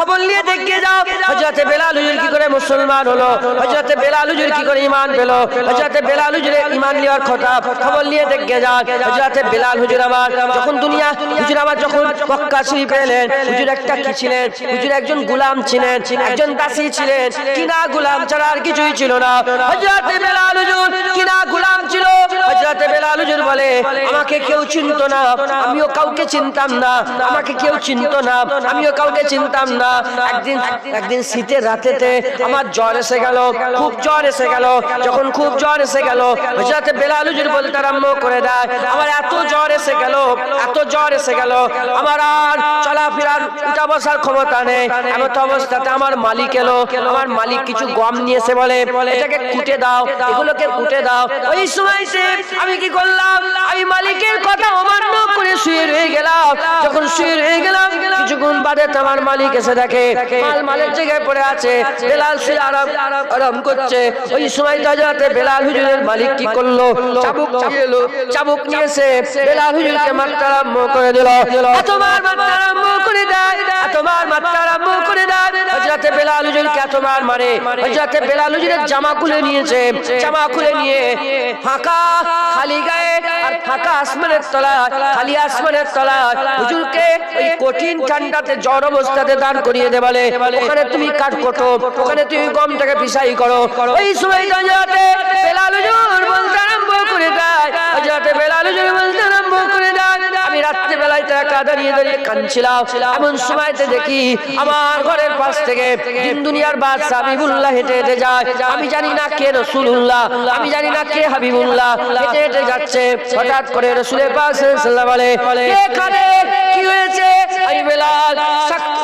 খবর নিয়ে দেখে যাও হযরতে বেলাল হুজুর কি করে মুসলমান হলো, হযরতে বেলাল হুজুর কি করে ঈমান পেল, হযরতে বেলাল হুজুরের ঈমান নেওয়ার কথা খবর নিয়ে দেখে যাও। হযরতে বেলাল হুজুর আমার যখন হুজুর আমার যখন মক্কা শরীফে এলেন, হুজুর একটা কি ছিলেন? হুজুর একজন গোলাম ছিলেন, একজন দাসী ছিলেন, কিনা গোলাম ছাড়া আর কিছুই ছিল না। হযরতে বেলাল হুজুর কিনা গোলাম ছিল। হযরতে বেলাল হুজুর বলে আমাকে কেউ চিনতো না, আমিও কাউকে চিনতাম না, আমাকে কেউ চিনতো না, আমিও কাউকে চিনতাম না। একদিন শীতের রাতেতে আমার জ্বর এসে গেল, খুব জ্বর এসে গেল। যখন খুব জ্বর এসে গেল হযরতে বেলাল হুজুর বলতে আরম্ভ করে দেয় আমার এত জ্বর এসে গেল, এত জ্বর এসে গেল, আমার আর চলাফেরার উঠা বসার ক্ষমতা নেই। এমত অবস্থাতে আমার মালিক এলো, আমার মালিক কিছু গম নিয়েছে, বলে এটাকে কুটে দাও, এগুলোকে কুটে দাও। ওই সময়তে আমি কি করলাম, আমি মালিকের কথা অমান্য করে শুয়ে রয়ে গেলাম। যখন শুয়ে রয়ে গেলাম কিছুক্ষণ বাদে আমার মালিক এসে দেখে মালের জায়গায় পড়ে আছে, বেলাল শুয়ে আরাম করছে। ওই সময় হযরতে বেলাল হুজুরের মালিক কি করলো, চাবুক নিয়ে এলো, চাবুক নিয়ে এসে বেলাল হুজুরকে মারতে আরম্ভ করে দিল। এতবার মারতে আরম্ভ করে দেয়, এতবার মারতে আরম্ভ করে দেয়। হযরতে বেলাল হুজুরকে এতবার মারে, হযরতে বেলাল হুজুরের জামা খুলে নিয়েছে, জামা খুলে নিয়ে ফাঁকা খালি গায়ে আর ফাঁকা আসমানের তলায়, খালি আসমানের তলায় হুজুরকে ওই কঠিন ঠান্ডাতে জ্বর অবস্থাতে দাঁড় করিয়ে দে, বলে ওখানে তুমি কাঠ কোটো, ওখানে তুমি গমটাকে পিসাই করো। ওই সময় হযরতে বেলাল হুজুর বলতে আরম্ভ করে দেয়, হযরতে বেলাল হুজুর বলতে আরম্ভ করে দেয় আমি রাত্রে বেলায় একা দাঁড়িয়ে দাঁড়িয়ে কাঁদছিলাম। এমন সময়তে দেখি আমার ঘরের পাশ থেকে দিন দুনিয়ার বাদশা হাবিবুল্লাহ হেঁটে হেঁটে যায়। আমি জানি না কে রাসূলুল্লাহ, আমি জানি না কে হাবিবুল্লাহ, হেঁটে হেঁটে যাচ্ছে। হঠাৎ করে রাসূল পাক সাল্লাল্লাহু আলাইহি বলে কে কাঁদে, কি হয়েছে? আমি বেলাল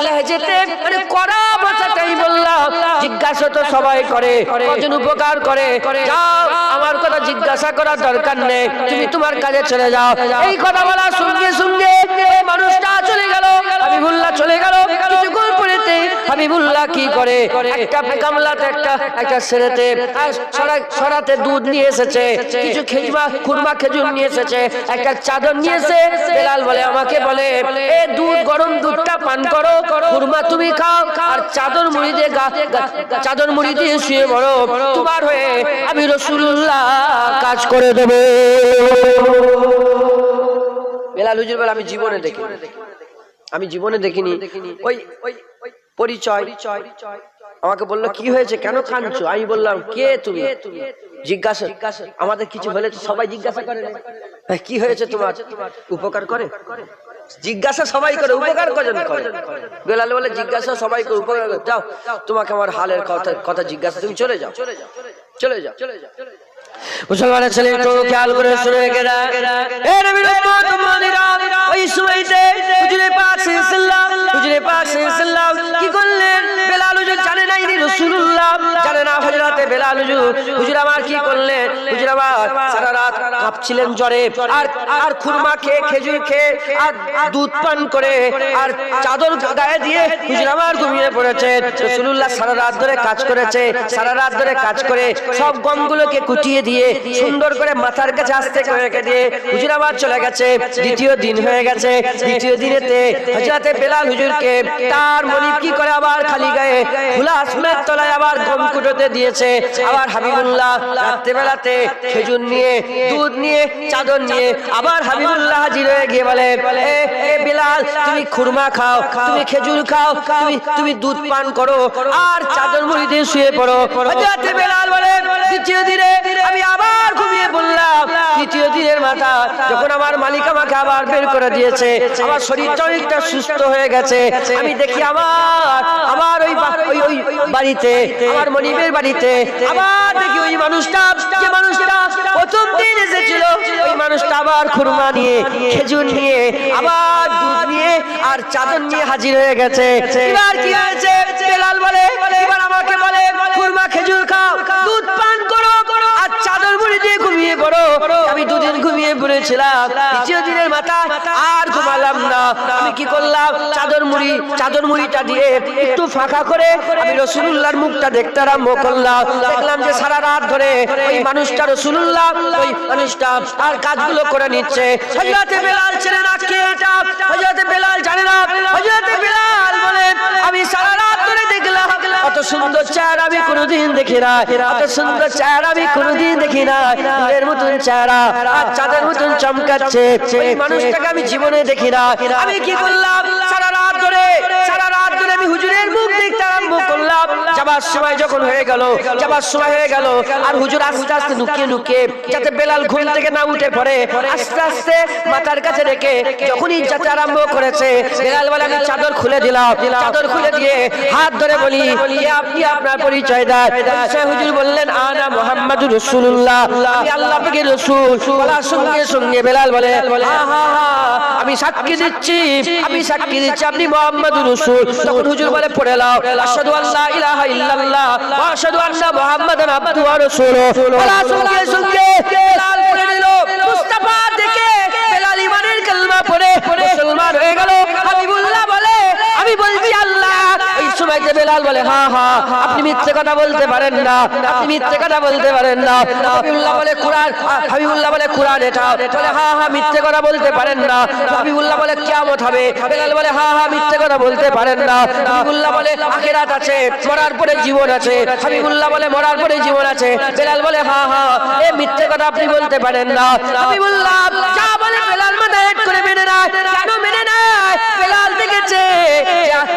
লেহেজাতে মানে কড়া ভাষাটাই বললাম, জিজ্ঞাসা তো সবাই করে, কজন উপকার করে, যাও আমার কথা জিজ্ঞাসা করার দরকার নেই, তুমি তোমার কাজে চলে যাও। এই কথা বলার সঙ্গে সঙ্গে এই মানুষটা চলে গেল, হাবিবুল্লাহ চলে গেল। কিছুক্ষণ পরেতে হাবিবুল্লাহ কি করে, একটা গামলাতে একটা সেরেতে সরাতে দুধ নিয়ে এসেছে, কিছু খুরমা খেজুর নিয়ে এসেছে, একটা চাদর নিয়ে এসে বেলাল বলে আমাকে বলে এ দুধ, গরম দুধটা পান করো, খুরমা তুমি খাও, আর চাদর মুড়ি দিয়ে চাদর মুড়ি দিয়ে শুয়ে পড়ো, তোমার হয়ে আমি রাসূলুল্লাহ কাজ করে দেব। বেলাল হুজুর বলে আমি জীবনে দেখিনি ওই পরিচয়। আমাকে বললো কি হয়েছে, কেন কাঁদছো? আমি বললাম কে তুমি? জিজ্ঞাসা আমাদের কিছু হলে তো সবাই জিজ্ঞাসা করে কি হয়েছে তোমার, উপকার করে, জিজ্ঞাসা সবাই করে, উপকার কজন করে? বেলাল বলে জিজ্ঞাসা সবাই করে, উপকার করে। যাও তোমাকে আমার হালের কথা জিজ্ঞাসা, তুমি চলে যাও। মুসলমানের ছেলে একটু খেয়াল করে শুনে রেখে দেয়, ওই সময়তে হুজুরে পাক সাল্লাল্লাহু কি করলেন? বেলাল হুজুর জানে না ইনি রাসূলুল্লাহ, জানে না হযরতে বেলাল হুজুর আমার কি করলেন? হুজুর আমার সারা রাত কাঁপছিলেন জ্বরে, আর খুরমা খেয়ে, খেজুর খেয়ে, আর দুধ পান করে, আর চাদর গায়ে দিয়ে হুজুর আমার ঘুমিয়ে পড়েছে। রাসূলুল্লাহ সারা রাত ধরে কাজ করেছে, সারা রাত ধরে কাজ করে সব গমগুলোকে কুটিয়ে দিয়ে সুন্দর করে মাথার কাছে আস্তে করে রেখে দিয়ে হুজুর আবার চলে গেছে। দ্বিতীয় দিন হয়ে গেছে, দ্বিতীয় দিনেতে হযরতে বেলাল হুজুরকে তার মনিব কি করে আবার খালি গায়ে খোলা আসমানের তলায় আবার গম কুটোতে দিয়েছে। আবার হাবিবুল্লাহ রাত্রে বেলাতে খেজুর নিয়ে, দুধ নিয়ে, চাদর নিয়ে আবার হাবিবুল্লাহ হাজির হয়ে গিয়ে বলে এ বেলাল তুমি খুরমা খাও, তুমি খেজুর খাও, তুমি দুধ পান করো, আর চাদর মুড়ি দিয়ে শুয়ে পড়ো। হযরতে বেলাল বলে দ্বিতীয় দিনে আমি আবার ঘুমিয়ে পড়লাম। তৃতীয় দিনের মাথা যখন আমার মালিক আমাকে আবার বের করে দিয়েছে, আমার শরীরটা অনেকটা সুস্থ হয়ে গেছে। আমি দেখি আমার ওই বাড়িতে, আমার মনিবের বাড়িতে আবার দেখি ওই মানুষটা, যে মানুষটা প্রথম দিন এসেছিল, ওই মানুষটা আবার খুরমা নিয়ে, খেজুর নিয়ে, আবার দুধ নিয়ে আর চাদর নিয়ে হাজির হয়ে গেছে। এবার কি হয়েছে? বেলাল বলে এবার আমাকে বলে খুরমা খেজুর খাও, দুধ পান করো, আর চাদর মুড়ি দিয়ে ঘুমিয়ে পড়ো। আমি দুদিন ঘুমিয়ে পড়েছিলাম, তৃতীয় দিনের মাথা আর ঘুমালাম না। আমি কি করলাম? চাদর মুড়ি চাদর মুড়িটা দিয়ে একটু ফাঁকা করে আমি রাসূলুল্লাহর মুখটা দেখতে আরম্ভ করলাম। দেখলাম যে সারা রাত ধরে ওই মানুষটা রাসূলুল্লাহ ওই মানুষটা আর কাজগুলো করে নিচ্ছে। হযরতে বেলাল ছিলেন না কে এটা, হযরতে বেলাল জানে না। হযরতে বেলাল বলেন আমি সারা রাত ধরে দেখলাম অত সুন্দর চেহারা আমি কোনোদিন দেখি না, অত সুন্দর চেহারা আমি কোনোদিন দেখি না, নূরের মতন চেহারা আর চাঁদের মতন চমকাচ্ছে এই মানুষটাকে আমি জীবনে দেখি না। আমি কি করলাম সারা রাত ধরে আমি হুজুরের মুখ দেখতে আরম্ভ করলাম। যাবার সময় যখন হয়ে গেল, যাবার সময় হয়ে গেল আর হুজুর আস্তে আস্তে লুকিয়ে লুকিয়ে যাতে বেলাল ঘুম থেকে না উঠে পড়ে আস্তে আস্তে মাথার কাছে রেখে যখনই যেতে আরম্ভ করেছে বেলাল বলে আমি চাদর খুলে দিলাম। চাদর খুলে দিয়ে হাত ধরে বলি আপনি আপনার পরিচয় দেন। সে হুজুর বললেন আনা মুহাম্মাদুর রাসূলুল্লাহ, আমি আল্লাহ পাকের রাসূল। বলার সঙ্গে সঙ্গে বেলাল বলে আমি সাক্ষী দিচ্ছি, আমি সাক্ষী দিচ্ছি আপনি মুহাম্মাদুর রাসূল। তখন হুজুর বলে পড়ে লাও আশহাদু আল্লা ইলাহা ইল্লাল্লাহ ওয়া আশহাদু আন্না মুহাম্মাদান আবদুহু ওয়া রাসূলুহু। বলার সঙ্গে সঙ্গে বেলাল পড়ে দিল মুস্তাফা দেখে বেলাল ইমানের কালেমা পড়ে মুসলমান হয়ে গেল। হাবিবুল্লাহ বলে আমি বলছি আল্লাহ। এই সময়তে বেলাল বলে আপনি মিথ্যে কথা বলতে পারেন না, আপনি মিথ্যে কথা বলতে পারেন না। হাবিবুল্লাহ বলে কুরআন, হাবিবুল্লাহ বলে কুরআন এটা বলে মিথ্যে কথা বলতে পারেন না। হাবিবুল্লাহ বলে কিয়ামত হবে। বেলাল বলে মিথ্যে কথা বলতে পারেন না। হাবিবুল্লাহ বলে আখিরাত আছে, মরার পরে জীবন আছে। হাবিবুল্লাহ বলে মরার পরে জীবন আছে। বেলাল বলে এই মিথ্যে কথা আপনি বলতে পারেন না। হাবিবুল্লাহ যা বলে বেলাল মাথা হেড করে মেনে নেয়। কেন মেনে নেয়? বেলাল দেখেছে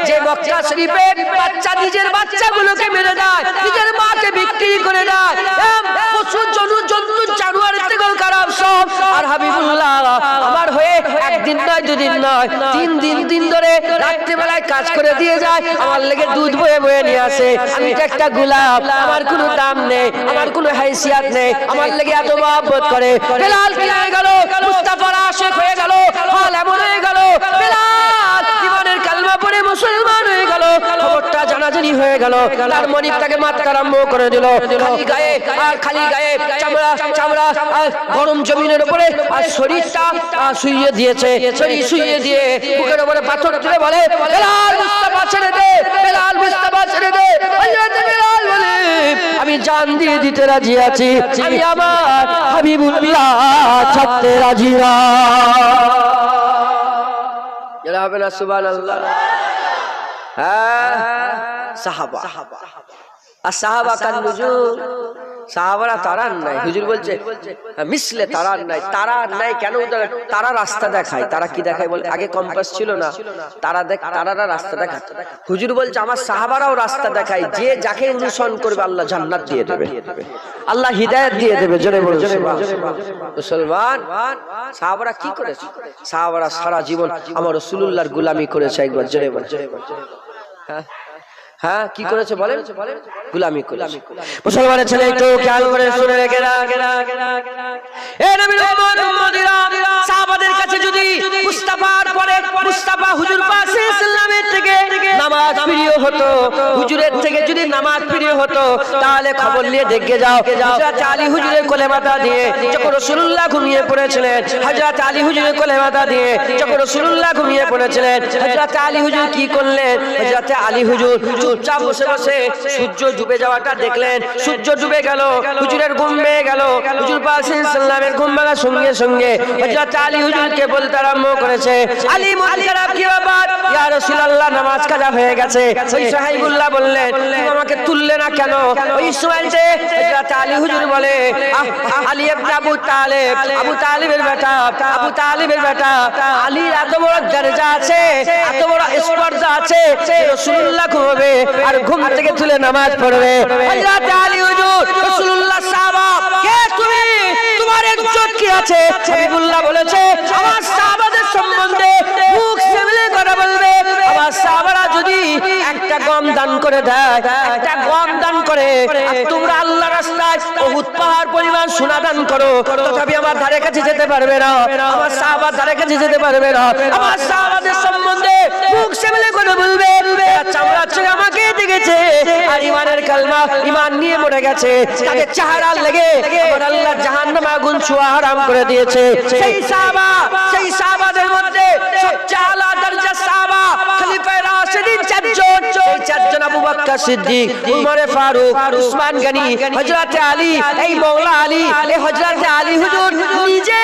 যে মক্কা শরীফে বাচ্চা নিজের বাচ্চাগুলোকে মেরে দেয়, নিজের মাকে বিক্রি করে দেয়, পশু জন্তু জানোয়ারের থেকেও খারাপ সব। আর হাবিবুল্লাহ আমার হয়ে একদিন নয় দুদিন নয় তিন ধরে রাত্রিবেলায় কাজ করে দিয়ে যায়, আমার লেগে দুধ বয়ে বয়ে নিয়ে আসে। আমি তো একটা গোলাপ, আমার কোনো দাম নেই, আমার কোনো হাইসিয়াত নেই, আমার লেগে এত মহব্বত করে। বেলাল কি হয়ে গেল? মুস্তাফার আশিক হয়ে গেল। হাল এমন হয়ে গেল বেলাল ইমানের কালেমা পড়ে মুসলমান হয়ে গেল। খবরটা জানাজানি হয়ে গেল। তার মনিব তাকে মারতে আরম্ভ করে দিল। খালি গায়ে চামড়া আর গরম জমিনের উপরে আর শরীরটা শুইয়ে দিয়েছে। শরীর শুইয়ে দিয়ে বুকের উপরে পাথর তুলে বলে বেলাল মুস্তাফা ছেড়ে দে, বেলাল মুস্তাফা ছেড়ে দে। বেলাল বলে আমি জান দিয়ে দিতে রাজি আছি, আমি আমার হাবিবুল্লাহ ছাড়তে রাজি না। যারা হবে না সুবহানাল্লাহ। সাহাবা আর সাহাবা কান নুজুম, সাহাবারা তারার নাই। হুজুর বলছে মিসলে তারার নাই। তারার নাই কেন? তারা রাস্তা দেখায়। তারা কি দেখায় বলে? আগে কম্পাস ছিল না, তারারা রাস্তা দেখায়। হুজুর বলছে আমার সাহাবারাও রাস্তা দেখায়। যে যাকে অনুসরণ করবে আল্লাহ জান্নাত দিয়ে দেবে, আল্লাহ হিদায়াত দিয়ে দেবে। জোরে বলুন মুসলমান। সাহাবারা কি করেছে? সাহাবারা সারা জীবন আমার রাসূলুল্লাহর গোলামি করেছে। একবার জোরে বল। কি করেছে বলেন? গোলামি করেছে। মুসলমানের ছেলে একটু খেয়াল করে শুনে রেখে এ নবীর উম্মতিরা, সাহাবাদের কাছে যদি মুস্তাফার পরে মুস্তাফা হুজুর পাক সাল্লাল্লাহু থেকে নামাজ প্রিয় হতো, হুজুরের থেকে যদি নামাজ প্রিয় হতো তাহলে খবর নিয়ে দেখে যাও হযরত আলী হুজুরের কোলে মাথা দিয়ে যখন রাসূলুল্লাহ ঘুমিয়ে পড়েছিলেন, হযরত আলী হুজুরের কোলে মাথা দিয়ে যখন রাসূলুল্লাহ ঘুমিয়ে পড়েছিলেন, হযরত আলী হুজুর কি করলেন? হযরত আলী হুজুর চুপচাপ বসে বসে সূর্য ডুবে যাওয়াটা দেখলেন। সূর্য ডুবে গেল, হুজুরের ঘুম ভেঙে গেল। হুজুর পাক সাল্লাল্লাহু ঘুম ভাঙার সঙ্গে সঙ্গে হযরত আলী হুজুরকে বলতে আরম্ভ করেছে আলী মন খারাপ কি ব্যাপার? ইয়া রাসূলুল্লাহ নামাজ কাজা হয়ে গেছে। ওই সাহাবুল্লাহ বললেন তুমি আমাকে তুললে না কেন? ওই সময়তে হযরত আলী হুজুর বলে আলী ইবনে আবু তালেব, আবু তালেবের বেটা, আবু তালেবের বেটা আলীর এত বড় দরজা আছে, এত বড় স্পর্ধা আছে, রাসূলুল্লাহ ঘুমাবে আর ঘুম থেকে তুলে নামাজ পড়বে। হযরত আলী হুজুর রাসূলুল্লাহ সাহাবা কে তুমি? তোমার ইজ্জত কি আছে? হাবিবুল্লাহ বলেছে আমার সাহাবাদের সম্বন্ধে মুখ সামলে কথা বলবে। আমার সাহাবারা যদি একটা গম দান করে দেয়, একটা গম দান করে, তোমরা আল্লাহর রাস্তায় উহুদ পাহাড় পরিমাণ সোনা দান করো, তথাপি আমার ধারে কাছে যেতে পারবে না, আমার সাহাবার ধারে কাছে যেতে পারবে না। আমার সাহাবাদের সম্বন্ধে মুখ সামলে কথা বলবে। চামড়া চোখে আমাকে দেখেছে আর ইমানের কালমা ইমান নিয়ে মরে গেছে, তাদের চেহারা লেগে আমার আল্লাহ জাহান্নাম আগুন ছোঁয়া হারাম করে দিয়েছে। সেই সাহাবা, সেই সাহাবাদের মধ্যে সবচেয়ে আলা দরজা সাহাবা খলিফায়ে রাশিদিন চারজন, এই চারজন আবু বকর সিদ্দিক, উমর ফারুক, উসমান গনি, হযরত আলী, এই মওলা আলী, এই হযরত আলী হুজুর নিজে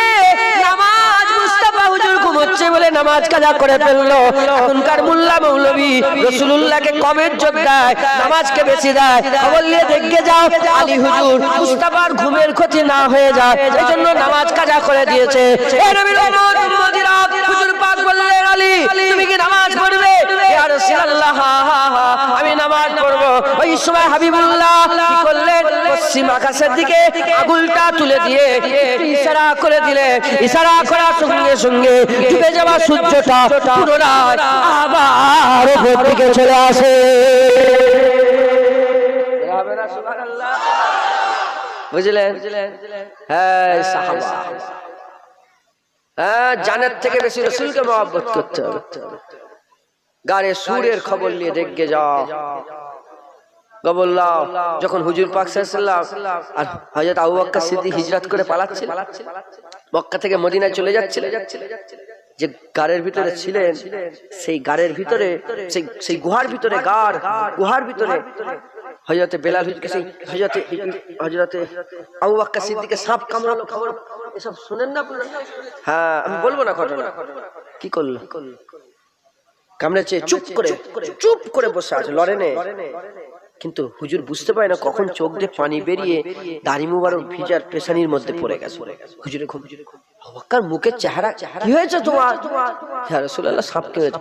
নামাজ মুস্তাফা হুজুর ঘুমোচ্ছে বলে নামাজ কাজা করে ফেললো। এখনকার মোল্লা মৌলবী রাসূলুল্লাহকে কম ইজ্জত দেয়, নামাজকে বেশি দেয়। খবর নিয়ে দেখে যাও আলী হুজুর মুস্তাফার ঘুমের ক্ষতি না হয়ে যায়, এজন্য নামাজ কাজা করে দিয়েছে। এ নবীর উম্মত উম্মতিরা, হুজুর পাক বললেন আলী তুমি কি নামাজ পড়বে? ইয়া রাসূলুল্লাহ আমি নামাজ পড়ব। ওই সময় হাবিবুল্লাহ কি করলেন? পশ্চিম আকাশের দিকে আঙুলটা তুলে দিয়ে ইশারা করে দিলেন। ইশারা করার সঙ্গে সঙ্গে ডুবে যাওয়া সূর্যটা পুনরায় আবার উপর দিকে চলে আসে। বুঝলেন? হ্যাঁ সাহাবা, হ্যাঁ জানের থেকে বেশি রাসূলকে মহব্বত করতে হবে। গানে সুরের খবর নিয়ে দেখে যাও। গবল্লাহ যখন হুজুর পাক সাল্লাল্লাহু আলাইহি ওয়াসাল্লাম আর হযরত আবু বকর সিদ্দিক হিজরত করে পালাচ্ছিল, মক্কা থেকে মদিনায় চলে যাচ্ছিলেন, যে গাড়ের ভিতরে ছিলেন, সেই গাড়ের ভিতরে সেই গুহার ভিতরে গুহার ভিতরে হযরতে বেলাল হুজুরকে সেই হযরতে আবু বকর সিদ্দিককে সাপ কামড়ালো। খবর এসব শুনেন না আপনারা? হ্যাঁ আমি বলবো না ঘটনা। কি করলো? কামড়েছে, চুপ করে বসে আছে, লড়ে নেই। কিন্তু হুজুর বুঝতে পারে না কখন চোখ দিয়ে পানি বেরিয়ে দাড়ি মুবারক ভিজার পেশানির মধ্যে পড়ে গেছে। হুজুরের ঘুম। আবু বকর মুখের চেহারা, কি হয়েছে তোমার? ইয়া রাসূলুল্লাহ সাপ কেটেছে।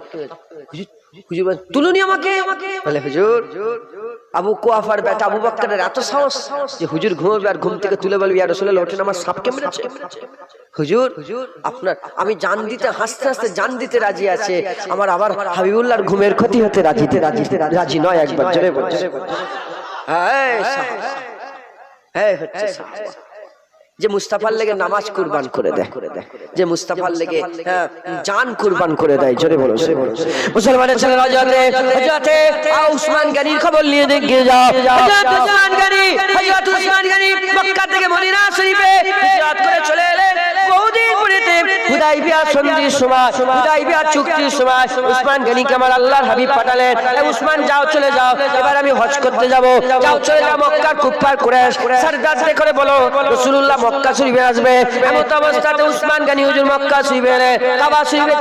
হুজুর বলেন তুলুনি আমাকে। বলে হুজুর আবু কুয়াফার বেটা আবু বকরের এত সাহস যে হুজুর ঘুমাবে আর ঘুম থেকে তুলে বলবে ইয়া রাসূলুল্লাহ ওঠেন আমার সাপ কামড়েছে। হুজুর আপনার আমি জান দিতে হাসতে হাসতে জান দিতে রাজি আছে, আমার আবার হাবিবুল্লাহর ঘুমের ক্ষতি হতে রাজি নয়। একবার জোরে বলছে হ্যাঁ হচ্ছে যে মুস্তাফার লেগে নামাজ কুরবান করে দেয়, যে মুস্তাফার লেগে জান কুরবান করে দেয়। জোরে বলো মুসলমানের ছেলে হযরতে উসমান গনির খবর নিয়ে দেখে যাও। হযরত উসমান গনি মক্কা থেকে মদিনা শরীফে হিজরত করে চলে এলেন। বহুদিন পরেতে হুদাইবিয়া সন্ধির সময়, হুদাইবিয়া চুক্তির সময় উসমান গনিকে আমার আল্লাহর হাবিব পাঠালেন, উসমান যাও চলে যাও, এবার আমি হজ করতে যাব, যাও চলে যাও মক্কার কুফার কুরাইশ সরদারদের করে বলো রাসূলুল্লাহ মক্কা শরীফে আসবে। এমন অবস্থাতে উসমান গনি হুজুর মক্কা শরীফে এলেন, কাবা শরীফের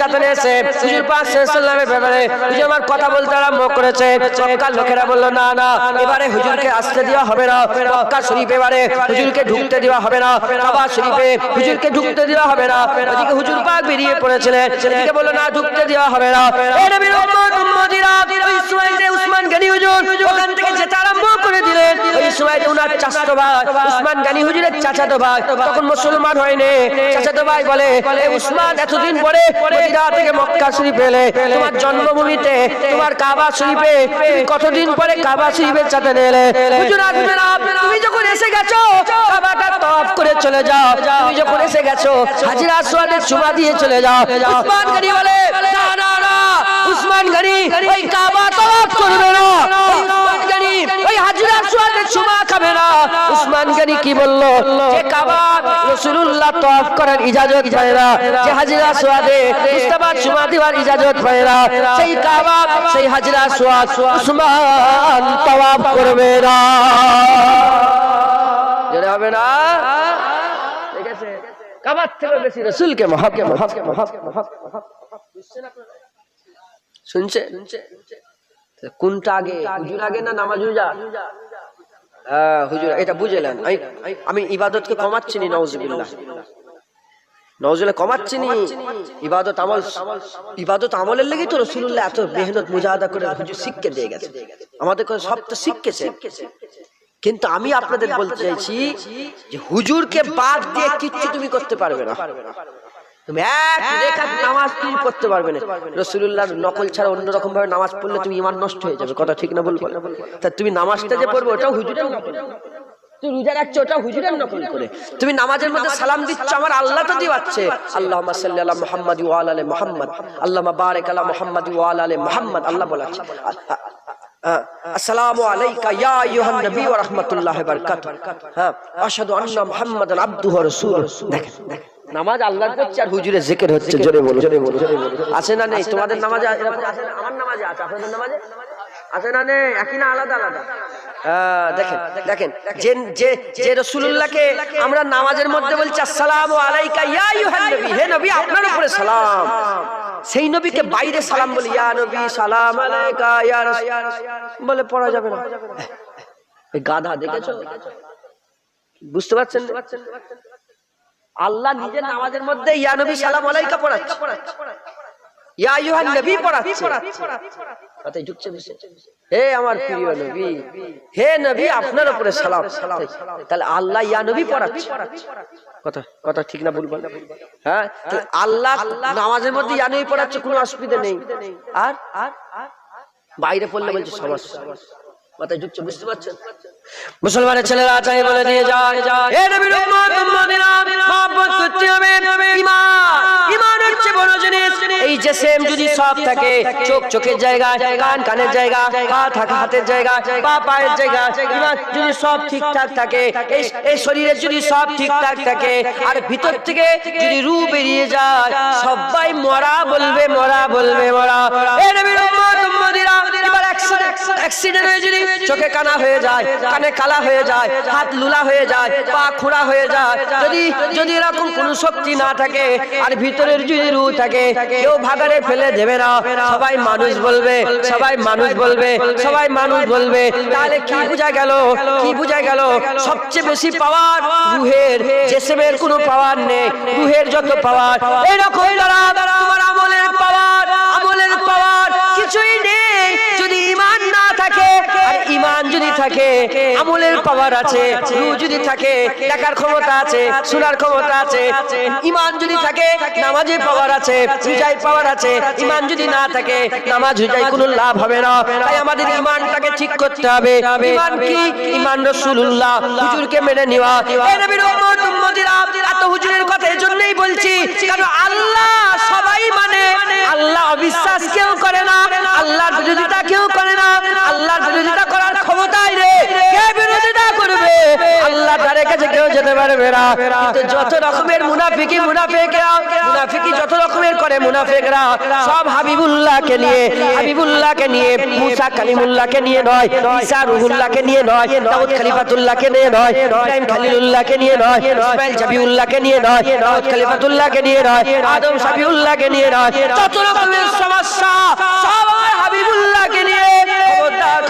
চাতারে এসে হুজুর পাক সাল্লাল্লাহু আলাইহি ওয়াসাল্লামের ব্যাপারে হুজুর আমার কথা বলতে আরম্ভ করেছে। মক্কার লোকেরা বলল না এবারে হুজুরকে আসতে দেওয়া হবে না, মক্কা শরীফে এবারে হুজুরকে ঢুকতে দেওয়া হবে না, কাবা শরীফে হুজুরকে ঢুকতে দেওয়া হবে না। ওদিকে হুজুর পাক বেরিয়ে পড়েছিলেন, সেদিকে বলল না ঢুকতে দেওয়া হবে না। এই নবীর উম্মত উম্মতিরা ওই সময়তে উসমান গনি হুজুর ওখান থেকে যেতে আরম্ভ করে দিলেন। ওই সময়তে উনার চাচাতো ভাই উসমান গনি হুজুরের চাচাতো ভাই তখন মুসলমান হয়নি। চাচাতো ভাই বলে উসমান এতদিন পরে মদিনা থেকে মক্কা শরীফে এলে, তোমার জন্মভূমিতে তোমার কাবা শরীফে কতদিন পরে কাবা শরীফের চাতারে এলে। হুজুর আসবে না, তুমি যখন এসে গেছো কাবাটা তওয়াফ করে চলে যাও, তুমি যখন এসে গেছো হাজর আসওয়াদে চুমা দিয়ে চলে যাও। উসমান গনি বলে না উসমান গনি ওই কাবা তওয়াফ করবে না, উসমান গনি ওই হাজর আসওয়াদে চুমা খাবে না। উসমান গনি কি বলল? যে কাবা রাসূলুল্লাহ তওয়াফ করার ইজাজত পায় না, যে হাজর আসওয়াদে মুস্তাফা চুমা দেওয়ার ইজাজত পায় না, সেই কাবা সেই হাজর আসওয়াদ উসমান তওয়াফ করবে না। জোরে হবে না? ঠিক আছে, কাবার থেকে বেশি রাসূলকে মহব্বত শুনছে। কোনটা আগে, হুজুর আগে না নামাজ রোজা? হুজুর এটা বুঝলেন। আমি ইবাদতকে কমাচ্ছি না, নাউজুবিল্লাহ কমাচ্ছি না। ইবাদত আমলের লেগেই তো রাসূলুল্লাহ এত মেহনত মুজাহাদা করে হুজুর শিখকে দিয়ে গেছে, আমাদের সব তো শিখকেছে। কিন্তু আমি আপনাদের বলতে চাইছি যে হুজুরকে বাদ দিয়ে কিচ্ছু তুমি করতে পারবে না। তুমি এক রেখাত নামাজ তুমি পড়তে পারবে না, রাসূলুল্লাহর নকল ছাড়া অন্য রকম ভাবে নামাজ পড়লে তুমি ঈমান নষ্ট হয়ে যাবে। কথা ঠিক না বলবো? তা তুমি নামাজটা যে পড়বে ওটাও হুজুরের নকল, তুই রোজা রাখছো ওটাও হুজুরের নকল করে, তুমি নামাজের মধ্যে সালাম দিচ্ছ আমার আল্লাহ তো দিওয়াচ্ছে আল্লাহুম্মা সাল্লি আলা মুহাম্মাদ ওয়া আলা আলি মুহাম্মাদ, আল্লাহুম্মা বারিক আলা মুহাম্মাদ ওয়া আলা আলি মুহাম্মাদ, আল্লাহ বলাচ্ছে আসসালামু আলাইকা ইয়া আইয়ুহান নবী ওয়া রাহমাতুল্লাহি ওয়া বারাকাতুহু, আশহাদু আন্না মুহাম্মাদান আবদুহু ওয়া রাসূলুহু। দেখেন নামাজ আল্লাহর পড়ছে আর হুজুরের জিকির হচ্ছে। জোরে বলো, জোরে বলো, জোরে বলো। আছে না নেই? তোমাদের নামাজে এরকম আছে না? আমার নামাজে আছে, আপনাদের নামাজে আছে না নেই? একই না আলাদা আলাদা? দেখেন দেখেন, যে রাসূলুল্লাহকে আমরা নামাজের মধ্যে বলছি আসসালামু আলাইকা ইয়া আইয়ুহান নবী, হে নবী আপনার উপরে সালাম, সেই নবীকে বাইরে সালাম বলি ইয়া নবী সালাম আলাইকা ইয়া রাসূল বলে পড়া যাবে না। এই গাধা দেখেছো? বুঝতে পারছেন? আল্লাহ নিজে নামাজের মধ্যে ইয়া নবী সালাম আলাইকা পড়াচ্ছে, ইয়া আইয়ুহান নবী পড়াচ্ছে। কথাই ঢুকছে? হে আমার প্রিয় নবী, হে নবী আপনার উপরে সালাম। তাহলে আল্লাহ ইয়া নবী পড়াচ্ছে। কথা ঠিক না ভুল বল? হ্যাঁ, আল্লাহ নামাজের মধ্যে ইয়া নবী পড়াচ্ছে, কোনো অসুবিধা নেই। আর বাইরে পড়লে বলছে সমস্যা। কথাই ঢুকছে? বুঝতে পারছেন? মুসলমানের ছেলেরা চাই বলে দিয়ে যায়, হে নবীর উম্মত উম্মতিরা মহব্বত করতে হবে। ঈমান হচ্ছে বড় জিনিস। এই যে সেম যদি সব থাকে, চোখ চোখের জায়গা, কান কানের জায়গা, হাত হাতের জায়গা, পা পায়ের জায়গা, ঈমান যদি সব ঠিকঠাক থাকে, এই শরীরে যদি সব ঠিকঠাক থাকে, আর ভিতর থেকে যদি রূহ বেরিয়ে যায়, সবাই মরা বলবে, মরা বলবে, মরা। হে নবীর উম্মত উম্মতিরা, এবার অ্যাক্সিডেন্ট হয়ে যদি চোখে কানা হয়ে যায়, কানে কালা হয়ে যায়, হাত লুলা হয়ে যায়, পা খুঁড়া হয়ে যায়, যদি এরকম কোন শক্তি না থাকে আর ভিতরের যদি রূহ থাকে, কেউ ভাগাড়ে ফেলে দেবে না। সবাই মানুষ বলবে, সবাই মানুষ বলবে, সবাই মানুষ বলবে। তাহলে কি বোঝা গেল? কি বোঝা গেল? সবচেয়ে বেশি পাওয়ার রূহের, জিসমের কোনো পাওয়ার নেই। রূহের যত পাওয়ার, এরকম তোমার আমলের পাওয়ার, আমলের পাওয়ার কিছুই নেই যদি ঈমান না থাকে। আর ঈমান যদি থাকে, আমলের পাওয়ার আছে। রূহ যদি থাকে, দেখার ক্ষমতা আছে, শোনার ক্ষমতা আছে। ঈমান যদি থাকে, নামাজের পাওয়ার আছে, রোজায় পাওয়ার আছে। ঈমান যদি না থাকে, নামাজ রোজায় কোনো লাভ হবে না। তাই আমাদের ঈমানটাকে ঠিক করতে হবে। ঈমান কি? ঈমান রাসূলুল্লাহ, হুজুরকে মেনে নেওয়া। এই নবীর উম্মত উম্মতিরা, এত হুজুরের কথা এজন্যই বলছি, কারণ আল্লাহ সবাই মানে, আল্লাহ অবিশ্বাস কেউ করে না, আল্লাহর বিরোধিতা কেউ করে না। আল্লাহর বিরোধিতা করার ক্ষমতাই রে, কে বিরোধিতা করবে? আল্লাহ তার কাছে কেউ যেতে পারবে না। কিন্তু যত রকমের মুনাফিকি যত রকমের করে মুনাফিকরা, সব হাবিবুল্লাহকে নিয়ে, মুসা কালিমুল্লাহকে নিয়ে নয়, ঈসা রুহুল্লাহকে নিয়ে নয়, দাউদ খলিফাতুল্লাহকে নিয়ে নয়, ইব্রাহিম খলিলুল্লাহকে নিয়ে নয়, ইসমাঈল জাবিউল্লাহকে নিয়ে নয়, দাউদ খলিফাতুল্লাহকে নিয়ে নয়, আদম শাবিউল্লাহকে নিয়ে নয়। যত রকমের সমস্যা সব হাবিবুল্লাহকে নিয়ে।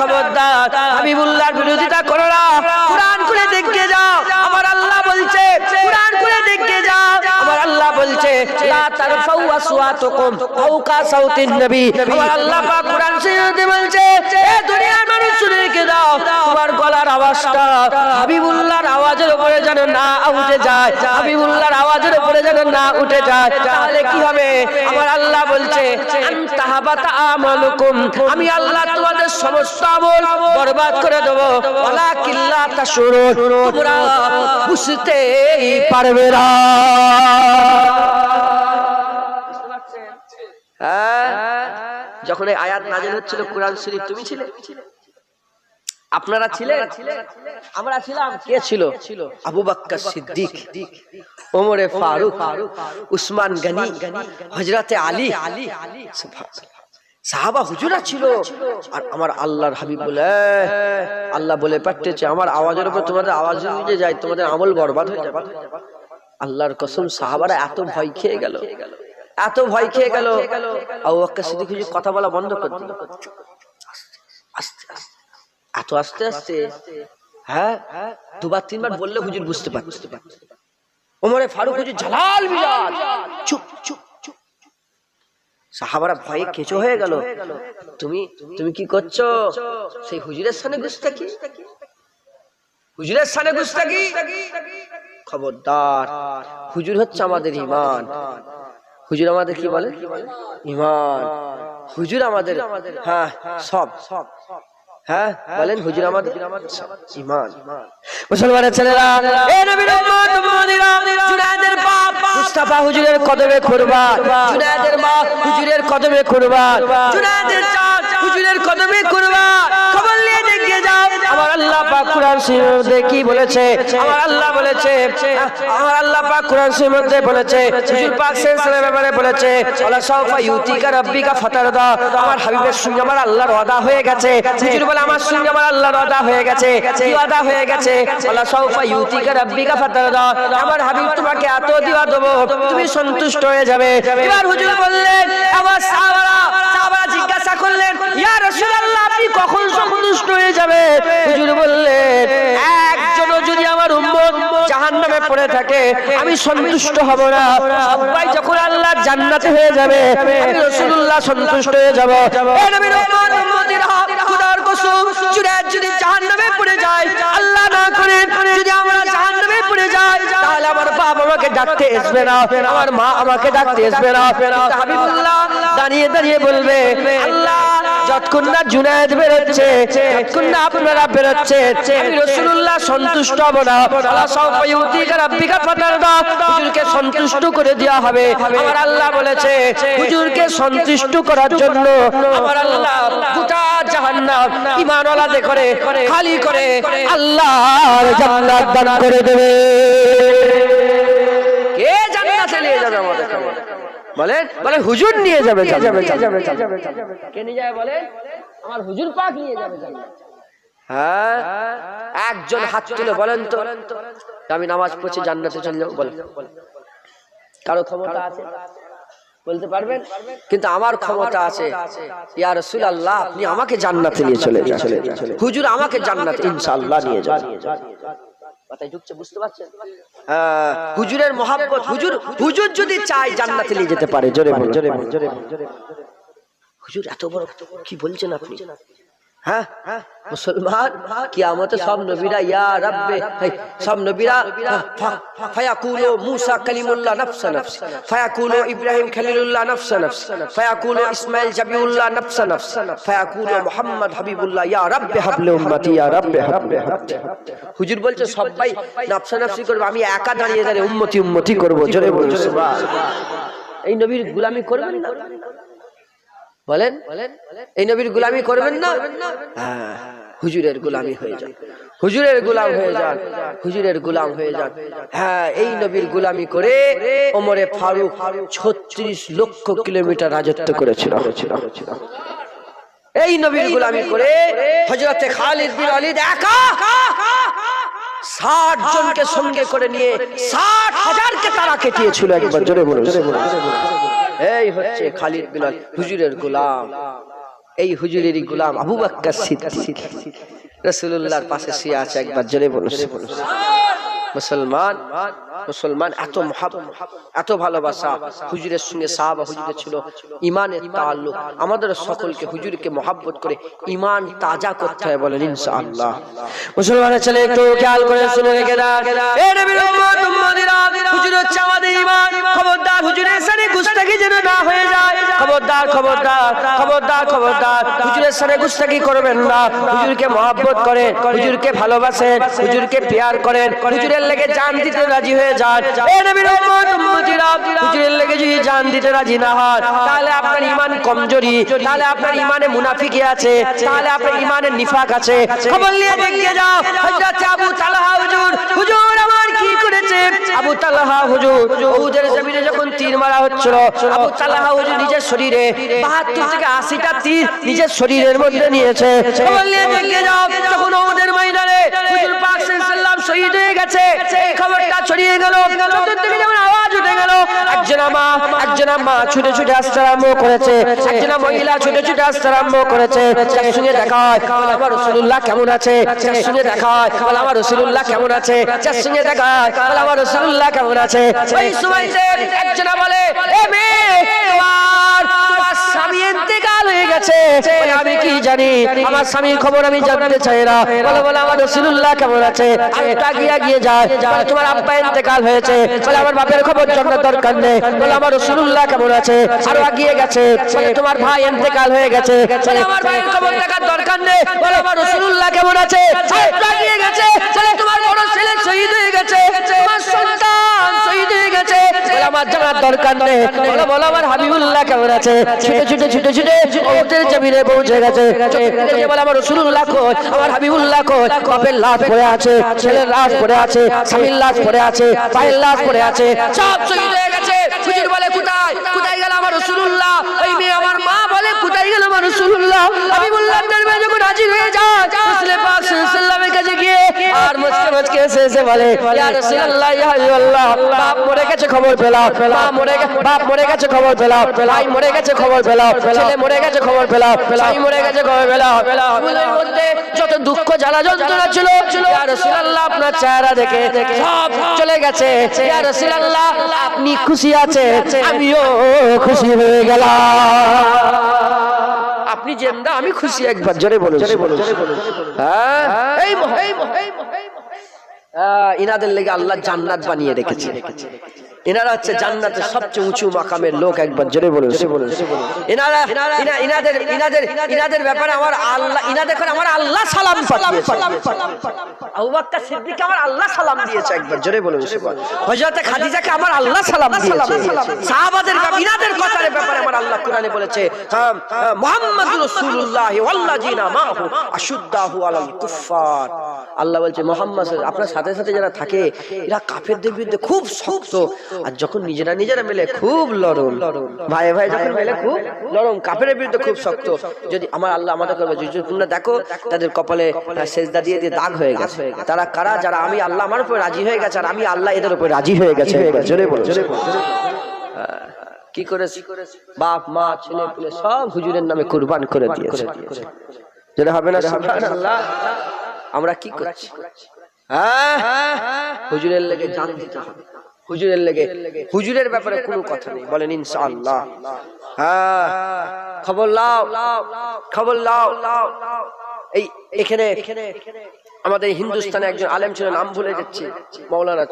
খবরদার হাবিবুল্লাহর বিরোধিতা করো না। কুরআন খুলে দেখে যাও, আমার আল্লাহ বলছে, কুরআন খুলে দেখে যাও, আমার আল্লাহ বলছে লা তারফাউ আসওয়াতুকুম ফাওকা সাউতিন নবী। আমার আল্লাহ পাক কুরআন শরীফে বলছে, এ দুনিয়ার মানুষ শুনে রেখে দাও, তোমার গলার আওয়াজটা হাবিবুল্লাহর আওয়াজের উপরে যেন না উঠে যায়, হাবিবুল্লাহর আওয়াজের উপরে যেন না উঠে যায়। তাহলে কি হবে? আমার আল্লাহ বলছে আনতাহাবাতা আমালুকুম, আমি আল্লাহ তোমাদের সমস্ত আমল বরবাদ করে দেব। ওয়ালাকিন লা তাশউরুন, তোমরা বুঝতেই পারবে না। যখন এই আয়াত নাযিল হচ্ছিল কুরআন শরীফ, তুমি ছিলে? আপনারা ছিলেন? আমরা ছিলাম। কে ছিল? আবু বকর সিদ্দিক, ওমরে ফারুক, উসমান গনি, হযরতে আলী, সাহাবা হুজুরা ছিল। আর আমার আল্লাহর হাবিব বলে, আল্লাহ বলে পাঠিয়েছে, আমার আওয়াজের উপর তোমাদের আওয়াজ নিয়ে যায়, তোমাদের আমল বরবাদ হয়ে যাবে। আল্লাহর কসম, সাহাবারা এত ভয় খেয়ে গেল, এত ভয় খেয়ে গেল। আবু বকর সিদ্দিক হুজুর কথা বলা বন্ধ করে দিল। আস্তে আস্তে, এত আস্তে আস্তে, হ্যাঁ, দুবার তিনবার বললে হুজুর বুঝতে পারছে। ওমরে ফারুক হুজুর জালাল বিরাজ, চুপ চুপ চুপ। সাহাবারা ভয়ে কেঁচো হয়ে গেল। তুমি কি করছো? সেই হুজুরের সামনে গুস্তাখি, হুজুরের সামনে গুস্তাখি। খবরদার, হুজুর হচ্ছে আমাদের ঈমান। হুজুর আমাদের কি বলে? ঈমান। হুজুর আমাদের, হ্যাঁ, সব, হ্যাঁ বলেন, হুজুর আমাদের ঈমান। মুসলমানের ছেলেরা, এ নবীর উম্মত উম্মতিরা, জুনায়েদের বাপ মুস্তাফা হুজুরের কদমে কুরবান, জুনায়েদের মা হুজুরের কদমে কুরবান, জুনায়েদের চাচা হুজুরের কদমে কুরবান। খবর নিয়ে দেখে যাও, আমার আল্লাহ পাক কুরআন শরীফের মধ্যে কি বলেছে? আমার আল্লাহ বলেছে, আমার আল্লাহ পাক কুরআন শরীফের মধ্যে বলেছে, হুজুর পাক সাল্লাল্লাহু ব্যাপারে বলেছে, ওয়ালা সাওফা ইউতিকা রাব্বিকা ফাতারদা। আমার হাবিবের সঙ্গে আমার আল্লাহর ওয়াদা হয়ে গেছে। হুজুর বলে আমার সঙ্গে আমার আল্লাহর ওয়াদা হয়ে গেছে। কি ওয়াদা হয়ে গেছে? ওয়ালা সাওফা ইউতিকা রাব্বিকা ফাতারদা। আমার হাবিব তোমাকে এত দিয়া দেব, তুমি সন্তুষ্ট হয়ে যাবে। এবার হুজুর বললেন, আমার সাহাবারা জিজ্ঞাসা করলেন, ইয়া রাসূলুল্লাহ আপনি কখন সন্তুষ্ট হয়ে যাবে? হুজুর বললেন, একজনও যদি আমার উম্মত জাহান্নামে পড়ে থাকে আমি সন্তুষ্ট হব না। সবাই যখন আল্লাহর জান্নাতে হয়ে যাবে আমি রাসূলুল্লাহ সন্তুষ্ট হয়ে যাব। এ নবীর উম্মতিরা, খোদার কসম, যদি জাহান্নামে পড়ে যায়, আল্লাহ না করে যদি আমরা জাহান্নামে পড়ে যাই, তাহলে আমার বাপ আমাকে ডাকতে আসবে না, আমার মা আমাকে ডাকতে আসবে না। হাবিবুল্লাহ দাঁড়িয়ে দাঁড়িয়ে বলবে, আল্লাহ যতক্ষণ না জুনায়েদ বেরোচ্ছে, যতক্ষণ না আপনারা বেরোচ্ছে, আমি রাসূলুল্লাহ সন্তুষ্ট হব না। আল্লাহ সাওফা ইউতিকা রাব্বিকা ফাতারদা। হুজুরকে সন্তুষ্ট করে দেওয়া হবে। আমার আল্লাহ বলেছে, হুজুরকে সন্তুষ্ট করার জন্য আমার আল্লাহ গোটা জাহান্নাম ঈমানওয়ালাদের করে খালি করে আল্লাহর জান্নাত দান করে দেবে। কে জান্নাতে নিয়ে যাবে আমাদের? বলেন বলেন, হুজুর নিয়ে যাবে। কে নিয়ে যাবে বলেন? আমার হুজুর পাক নিয়ে যাবে। হ্যাঁ, একজন হাত তুলে বলেন তো, আমি নামাজ পড়ছি জান্নাতে চলে যাবো। বলেন, কারো ক্ষমতা আছে? বলতে পারবেন? কিন্তু আমার ক্ষমতা আছে। ইয়া রাসূলুল্লাহ আপনি আমাকে জান্নাতে নিয়ে চলে যান, হুজুর আমাকে জান্নাতে ইনশাআল্লাহ নিয়ে যান। কথাই ঢুকছে, বুঝতে পারছেন? হুজুরের মহব্বত, হুজুর যদি চায় জান্নাতে নিয়ে যেতে পারে। জোরে বলুন, জোরে বলুন, জোরে বলুন। হুজুর এত বড় কি বলছেন আপনি? হ্যাঁ, মুসলমান কিয়ামতে সব নবীরা ইয়া রাব্বে, সব নবীরা ফায়াকুলু মুসা কালিমুল্লাহ নাফসা নাফস, ফায়াকুলু ইব্রাহিম খলিলুল্লাহ নাফসা নাফস, ফায়াকুলু ইসমাঈল জাবিউল্লাহ নাফসা নাফস, ফায়াকুলু মুহাম্মদ হাবিবুল্লাহ ইয়া রাব্বে হাবলি উম্মতি, ইয়া রাব্বে হাবলি। হুজুর বলছে সবাই নাফসা নাফসি করবে, আমি একা দাঁড়িয়ে দাঁড়িয়ে উম্মতি উম্মতি করব। জোরে বলুন সুবহানাল্লাহ। এই নবীর গোলামি করবেন না? বলেন, এই নবীর গোলামি করবেন না? হ্যাঁ, হুজুরের গোলামি হয়ে যান, হুজুরের গোলাম হয়ে যান, হুজুরের গোলাম হয়ে যান। হ্যাঁ, এই নবীর গোলামি করে ওমরে ফারুক 36 লক্ষ কিলোমিটার রাজত্ব করেছিল। এই নবীর গোলামি করে হযরতে খালিদ বিন ওয়ালিদ একা 60 জনকে সঙ্গে করে নিয়ে 60,000কে তারা কেটিয়েছিল একবার। জোরে বলুন, জোরে বলুন। এই হচ্ছে খালিদ বিন ওয়ালিদ, হুজুরের গোলাম। এই হুজুরেরই গোলাম আবু বকর সিদ্দিক রাসূলুল্লাহর পাশে শুয়ে আছে একবার। জোরে বলুন। মুসলমান মুসলমান এত মহব্বত, এত ভালোবাসা হুজুরের সঙ্গে সাহাবা হুজুরের ছিল, ঈমানের তাআল্লুক। আমাদের সকলকে হুজুরকে মহব্বত করে ঈমান তাজা করতে হয়। বলেন ইনশাআল্লাহ। মুসলমানের ছেলে একটু খেয়াল করে শুনে রেখে দাও, এ নবীর উম্মত উম্মতিরা, হুজুর হচ্ছে আমাদের ঈমান। খবরদার হুজুরের সাথে গুস্তাখি যেন না হয়ে যায়। খবরদার খবরদার খবরদার খবরদার, হুজুরের সাথে গুস্তাখি করবেন না। হুজুরকে মহব্বত করেন, হুজুরকে ভালোবাসেন, হুজুরকে প্যার করেন, হুজুরের লেগে জান দিতে রাজি হয়ে যান। এ নবীর উম্মত উম্মতিরা, হুজুরের লেগে যদি জান দিতে রাজি না হন, তাহলে আপনার ঈমান কমজোরি, তাহলে আপনার ঈমানে মুনাফিকি আছে, তাহলে আপনার ঈমানে নিফাক আছে। খবর নিয়ে দেখে যাও হযরত আবু তালহা হুজুর, হুজুর আমার কি করেছে? আবু তালহা হুজুর উহুদের জমিনে যখন তীর মারা হচ্ছিল, আবু তালহা হুজুর নিজের শরীরে 72 থেকে 80টা তীর নিজের শরীরের মধ্যে নিয়েছে। খবর নিয়ে দেখে যাও যখন উহুদের ময়দানে হুজুর পাক সাল্লাল্লাহু আলাইহি ওয়াসাল্লাম শহীদ হয়ে গেছে, এই খবরটা ছড়িয়ে গেল, চতুর্দিকে যেমন আওয়াজ উঠে গেল। একজনা মা ছুটে ছুটে আসতে আরম্ভ করেছে, একজনা মহিলা ছুটে ছুটে আসতে আরম্ভ করেছে। যার সঙ্গে দেখা হয় আমার রাসূলুল্লাহ কেমন আছে, যার সঙ্গে দেখা হয় আমার রাসূলুল্লাহ কেমন আছে, যার সঙ্গে দেখা হয় আমার রাসূলুল্লাহ কেমন আছে। ওই সময়তে একজনা বলে, এ মেয়ে তোমার স্বামী ইন্তেকাল হয়ে গেছে। আমি কি জানি, আমার স্বামীর খবর আমি জানতে চাই না। বলে আমার রাসূলুল্লাহ কেমন আছে। আরেকটা গিয়ে যায়, তোমার আব্বা ইন্তেকাল হয়েছে। বলে আমার বাপের খবর জানার দরকার নেই। বলে আমার রাসূলুল্লাহ কেমন আছে। আরো এগিয়ে গেছে, বলে তোমার ভাই ইন্তেকাল হয়ে গেছে। বলে আমার ভাইয়ের খবর দেখার দরকার নেই। বলে আমার রাসূলুল্লাহ কেমন আছে। আরেকটা এগিয়ে গেছে, বলে তোমার বড় ছেলে শহীদ হয়ে গেছে, তোমার সন্তান শহীদ হয়ে গেছে। বলে আমার আমার জানার দরকার নেই। বলো বলো আমার হাবিবুল্লাহ কেমন আছে? ছুটে ছুটে ছুটে ছুটে ওদের জমিনে পৌঁছে গেছে। বলে আমার রাসূলুল্লাহ কই, আমার হাবিবুল্লাহ কই? বাপের লাশ পড়ে আছে, ছেলের লাশ পড়ে আছে, স্বামীর লাশ পড়ে আছে, ভাইয়ের লাশ পড়ে আছে, সব শহীদ হয়ে গেছে। হুজুর বলে কোথায় কোথায় গেল আমার রাসূলুল্লাহ? ওই মেয়ে আমার মা বলে কোথায় গেল আমার রাসূলুল্লাহ? হাবিবুল্লাহর দরবারে যখন হাজির হয়ে যায় রাসূল পাক সাল্লাল্লাহু আলাইহি ওয়াসাল্লামের কাছে গিয়ে আর মুচকে মুচকে এসে বলে ইয়া রাসূলুল্লাহ ইয়া হাবিবাল্লাহ, বাপ মরে গেছে খবর পেলাম, বাপ মরে গেছে খবর পেলাম, ভাই মরে গেছে খবর পেলাম, ছেলে মরে গেছে খবর পেলাম, স্বামী মরে গেছে খবর পেলাম। মনের মধ্যে যত দুঃখ জ্বালা যন্ত্রণা ছিল ইয়া রাসূলুল্লাহ আপনার চেহারা দেখে সব চলে গেছে। ইয়া রাসূলুল্লাহ আপনি খুশি আছেন, আমিও খুশি হয়ে গেলাম। আপনি জিন্দা, আমি খুশি। একবার জোরে বলুন। হ্যাঁ, এই ইনাদের লেগে আল্লাহ জান্নাত বানিয়ে রেখেছে। এনারা হচ্ছে জান্নাতের সবচেয়ে উঁচু মাকামের লোক। একবার জোরে বলুন। ইনাদের ব্যাপারে আমার আল্লাহ, ইনাদের করে আমার আল্লাহ সালাম পাঠিয়েছে। আবু বকর সিদ্দিককে আমার আল্লাহ সালাম দিয়েছে। একবার জোরে বলুন। হযরত খাদিজাকে আমার আল্লাহ সালাম দিয়েছে। সাহাবাদের ইনাদের কথার ব্যাপারে আমার আল্লাহ কোরআনে বলেছে মুহাম্মাদুর রাসূলুল্লাহ ওয়াল্লাযিনা মাহু আশুদ্দাহু আলাল কুফফার। আল্লাহ বলছে মুহাম্মদ আপনার সাথে সাথে যারা থাকে এরা কাফেরদের বিরুদ্ধে খুব শক্ত, আর যখন নিজেরা নিজেরা মিলে খুব নরম। ভাই ভাই যখন মিলে খুব নরম, কাফেরের বিরুদ্ধে খুব শক্ত। যদি আমার আল্লাহ আমাদের করবে, তোমরা দেখো তাদের কপালে সেজদা দিয়ে দিয়ে দাগ হয়ে গেছে। তারা কারা? যারা আমি আল্লাহ আমার উপর রাজি হয়ে গেছে আর আমি আল্লাহ এদের উপর রাজি হয়ে গেছে। জোরে বলো। কি করেছে? বাপ মা ছেলে পেলে সব হুজুরের নামে কুরবান করে দিয়েছে। যেটা হবে না সুবহানাল্লাহ। আমরা কি করছি? হুজুরের লেগে জান দিতে হবে, হুজুরের লেগে। হুজুরের ব্যাপারে কোনো কথা নেই, বলেন ইনশাআল্লাহ। হ্যাঁ, খবর লাও, খবর লাও। এই এখানে আমাদের হিন্দুস্তানে একজন আলেম ছিল, নাম ভুলে যাচ্ছি, মাওলানা।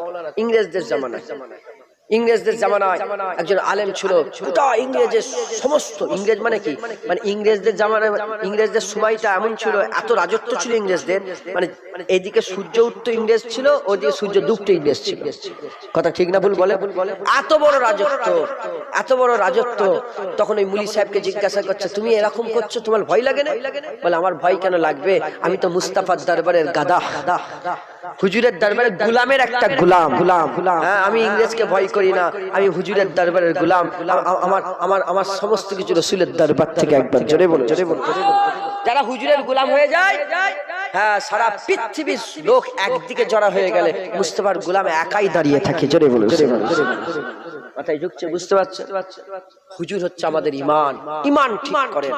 ইংরেজদের জামানায় একজন আলেম ছিল। গোটা ইংরেজের সমস্ত, ইংরেজ মানে কি, মানে ইংরেজদের জামানায়, ইংরেজদের সময়টা এমন ছিল, এত রাজত্ব ছিল ইংরেজদের, মানে এইদিকে সূর্য উঠতো ইংরেজ ছিল, ওইদিকে সূর্য ডুবতো ইংরেজ ছিল। কথা ঠিক না ভুল বলে? এত বড় রাজত্ব, এত বড় রাজত্ব। তখন ওই মুলি সাহেবকে জিজ্ঞাসা করছে তুমি এরকম করছো, তোমার ভয় লাগে না? বলে আমার ভয় কেন লাগবে, আমি তো মুস্তাফার দরবারের গাদা, হুজুরের দরবারে গুলামের একটা গুলাম। হ্যাঁ, আমি ইংরেজকে ভয় করি না, আমি হুজুরের দরবারের গুলাম। আমার সমস্ত কিছু রাসূলের দরবার থেকে। একবার জোরে বলো। যারা হুজুরের গুলাম হয়ে যায়, হ্যাঁ, সারা পৃথিবীর লোক একদিকে জড়া হয়ে গেলে মুস্তাফার গুলাম একাই দাঁড়িয়ে থাকে। জোরে বলো। মাথায় ঢুকছে? বুঝতে পারছো? হুজুর হচ্ছে আমাদের ঈমান, ঈমান ঠিক করেন।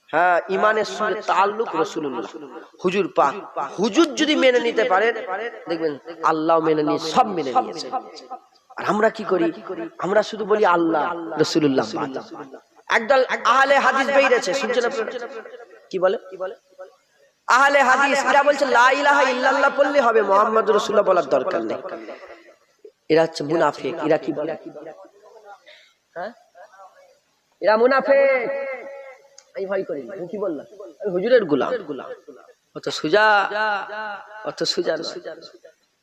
হ্যাঁ, ঈমানের সঙ্গে তাআল্লুক রাসূলুল্লাহ, হুজুর পাক। হুজুর যদি মেনে নিতে পারেন, দেখবেন আল্লাহ মেনে নিয়ে সব মেনে নিয়েছে। আর আমরা কি করি? আমরা শুধু বলি আল্লাহ রাসূলুল্লাহ। একদল আহলে হাদিস বেরিয়েছে, শুনছেন আপনারা? কি বলে আহলে হাদিস? এরা বলছে লা ইলাহা ইল্লাল্লাহ বললে হবে, মুহাম্মাদুর রাসূলুল্লাহ বলার দরকার নেই। এরা হচ্ছে মুনাফিক। এরা কি বলে? হ্যাঁ, এরা মুনাফিক। আমি ভয় করি না। কি বললাম? আমি হুজুরের গোলাম। অত সুজা, অত সুজা নয়।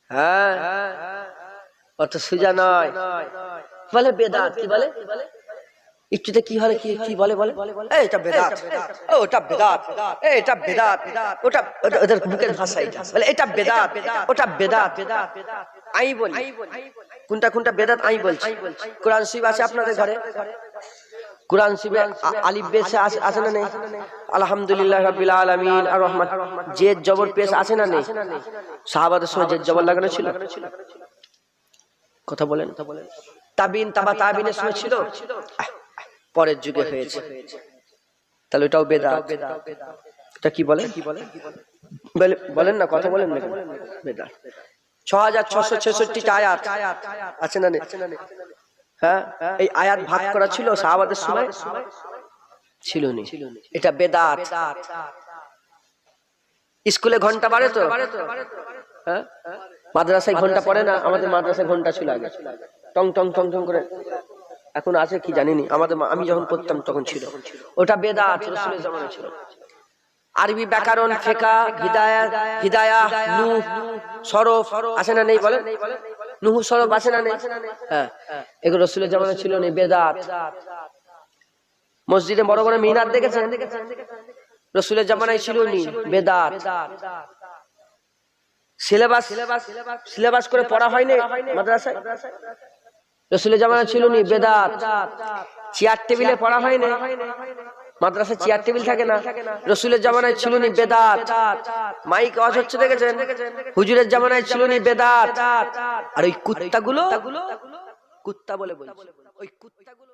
হ্যাঁ, অত সুজা নয়। বলে বেদাত। কি বলে? একটুতে কি হলে কি বলে? এটা বেদাত, ওটা বেদাত, এটা বেদাত, ওটা ওদের মুখের ভাষা। এটা বলে এটা বেদাত, ওটা বেদাত। আমি বলি কোনটা বেদাত আমি বলছি। কোরআন শরীফ আছে আপনাদের ঘরে? কোরআন শরীফে আলিফ বেশ আছে না নেই? আলহামদুলিল্লাহ রাব্বিল আলামিন আর রহমান, জেদ জবর পেশ আছে না নেই? সাহাবাদের সময় জেদ জবর লাগানো ছিল? কথা বলেন। তাবিন তাবিনের সময় ছিল? পরের যুগে হয়েছে। তাহলে এটাও বেদাত। এটা কি বলে? বলেন না, কথা বলেন না। বেদাত। 6666টা আয়াত আছে না নেই? হ্যাঁ, এই আয়াত ভাগ করা ছিল সাহাবাদের সময়? ছিল না। এটা বেদাত। স্কুলে ঘন্টা বাড়ে তো? হ্যাঁ, মাদ্রাসায় ঘন্টা পড়ে না? আমাদের মাদ্রাসায় ঘন্টা ছিল আগে, টং টং টং টং করে। এখন আছে কি জানিনি, আমি যখন পড়তাম তখন ছিল। ওটা বেদাত, রাসূলের জামানায় ছিল। আরবি ব্যাকরণ, ফিকহ, হিদায়াহ, নূহ, সরফ আছে না নেই? বলেন। নুহু সড়ক আছে না নেই? হ্যাঁ, এগুলো রাসূলের জামানায় ছিল না, বেদাত। মসজিদে বড় বড় মিনার দেখেছেন? রাসূলের জামানায় ছিল না, বেদাত। সিলেবাস করে পড়া হয়নি মাদ্রাসায়, রাসূলের জামানায় ছিল না, বেদাত। চেয়ার টেবিলে পড়া হয়নি মাদ্রাসায়, চেয়ার টেবিল থাকে না, রাসূলের জামানায় ছিল না, বেদাত। মাইক আওয়াজ হচ্ছে দেখেছেন? হুজুরের জামানায় ছিল না, বেদাত। আর ওই কুত্তাগুলো কুত্তা বলে বলছে, ওই কুত্তাগুলো